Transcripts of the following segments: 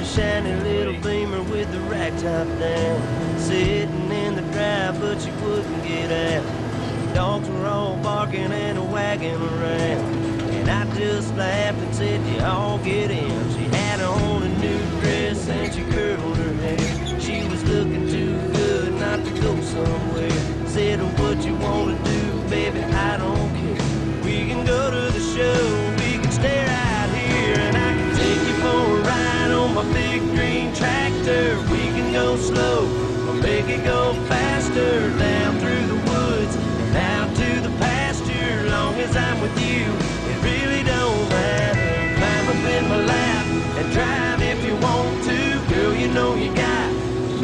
a shiny little Beamer with the rag top down, sitting in the drive, but she wouldn't get out. Dogs were all barking and a wagging around, and I just laughed and said, "You all get in." She had on a new dress and she curled her hair. She was looking too good not to go somewhere. Said, "What you wanna do, baby, I don't care. We can go to the show, we can stay right here, and I can take you for a ride on my big green tractor. We can go slow or make it go faster, down through the woods and out to the pasture. Long as I'm with you, it really don't matter. Climb up in my lap and drive if you want to. Girl, you know you got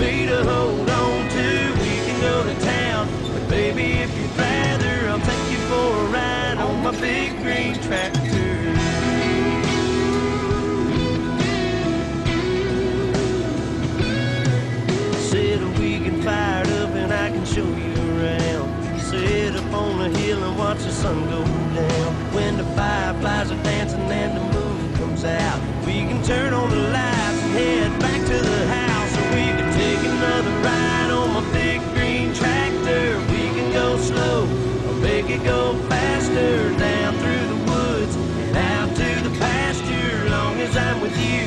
me to hold on to. We can go to town, but baby, if you'd rather, I'll take you for a ride on my big green tractor." Said we can fire it up and I can show you around. Sit up on the hill and watch the sun go down. When the fireflies are dancing and the moon comes out, we can turn on the lights and head back to the house. Or we can take another ride on my big green tractor. We can go slow or make it go faster, down through the woods and out to the pasture. Long as I'm with you,